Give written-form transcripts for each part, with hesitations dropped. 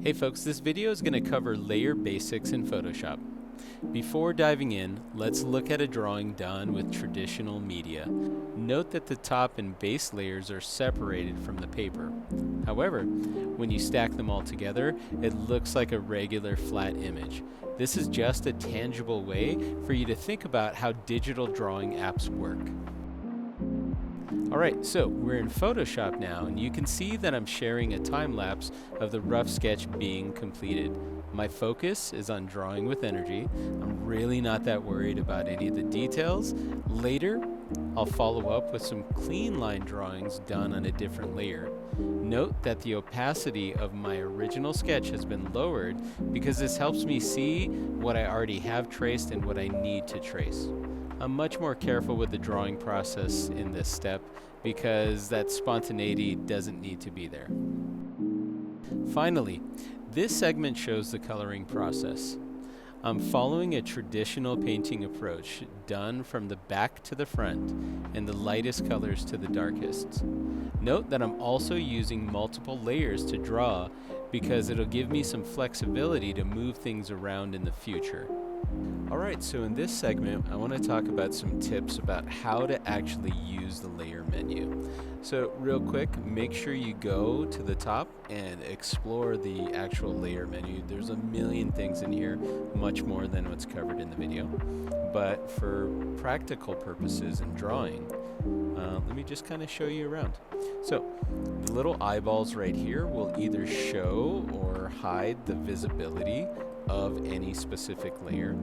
Hey folks, this video is going to cover layer basics in Photoshop. Before diving in, let's look at a drawing done with traditional media. Note that the top and base layers are separated from the paper. However, when you stack them all together, it looks like a regular flat image. This is just a tangible way for you to think about how digital drawing apps work. Alright, so we're in Photoshop now, and you can see that I'm sharing a time lapse of the rough sketch being completed. My focus is on drawing with energy. I'm really not that worried about any of the details. Later, I'll follow up with some clean line drawings done on a different layer. Note that the opacity of my original sketch has been lowered because this helps me see what I already have traced and what I need to trace. I'm much more careful with the drawing process in this step because that spontaneity doesn't need to be there. Finally, this segment shows the coloring process. I'm following a traditional painting approach done from the back to the front and the lightest colors to the darkest. Note that I'm also using multiple layers to draw because it'll give me some flexibility to move things around in the future. Alright, so in this segment I want to talk about some tips about how to actually use the layer menu. So real quick, make sure you go to the top and explore the actual layer menu. There's a million things in here, much more than what's covered in the video. But for practical purposes in drawing, let me just kind of show you around. So the little eyeballs right here will either show or hide the visibility of any specific layer.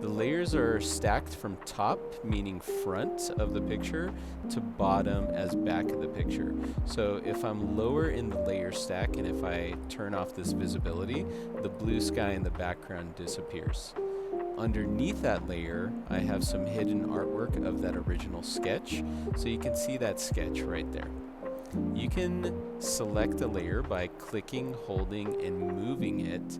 The layers are stacked from top, meaning front of the picture, to bottom as back of the picture. So if I'm lower in the layer stack and if I turn off this visibility, the blue sky in the background disappears. Underneath that layer, I have some hidden artwork of that original sketch, so you can see that sketch right there. You can select a layer by clicking, holding, and moving it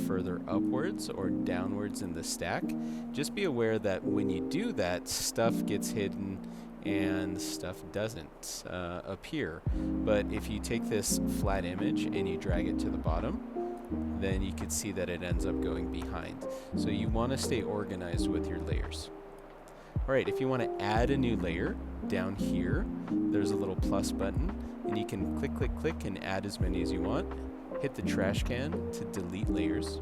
further upwards or downwards in the stack. Just be aware that when you do that, stuff gets hidden and stuff doesn't appear. But if you take this flat image and you drag it to the bottom, then you can see that it ends up going behind. So you want to stay organized with your layers. Alright, if you want to add a new layer, down here there's a little plus button and you can click, click, click and add as many as you want. Hit the trash can to delete layers.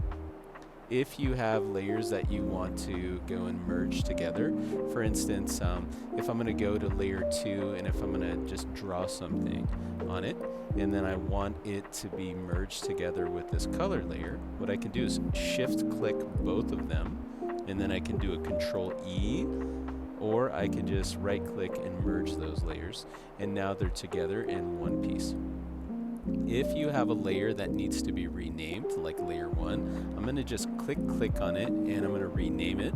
If you have layers that you want to go and merge together, for instance, if I'm going to go to layer 2 and if I'm going to just draw something on it and then I want it to be merged together with this color layer, what I can do is shift click both of them and then I can do a Control E, or I can just right click and merge those layers and now they're together in one piece. If you have a layer that needs to be renamed, like layer 1, I'm going to just click on it and I'm going to rename it.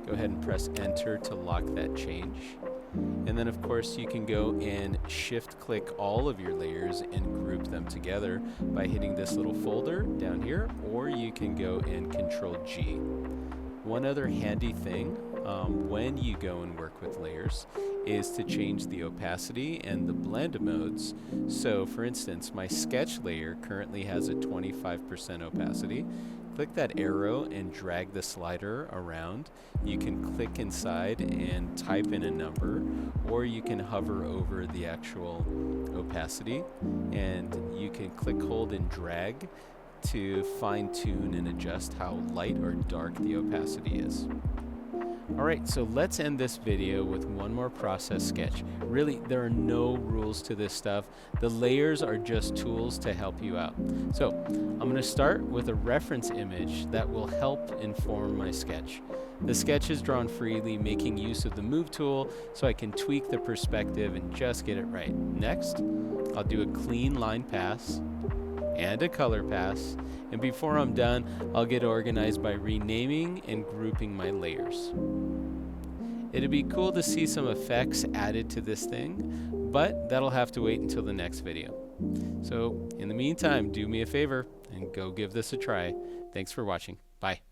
Go ahead and press enter to lock that change. And then of course you can go and shift click all of your layers and group them together by hitting this little folder down here, or you can go and Control G. One other handy thing when you go and work with layers is to change the opacity and the blend modes. So for instance, my sketch layer currently has a 25% opacity. Click that arrow and drag the slider around. You can click inside and type in a number, or you can hover over the actual opacity and you can click, hold, and drag to fine-tune and adjust how light or dark the opacity is. Alright, so let's end this video with one more process sketch. Really, there are no rules to this stuff. The layers are just tools to help you out. So, I'm going to start with a reference image that will help inform my sketch. The sketch is drawn freely, making use of the Move tool so I can tweak the perspective and just get it right. Next, I'll do a clean line pass and a color pass, and before I'm done, I'll get organized by renaming and grouping my layers. It'd be cool to see some effects added to this thing, but that'll have to wait until the next video. So in the meantime, do me a favor and go give this a try. Thanks for watching. Bye.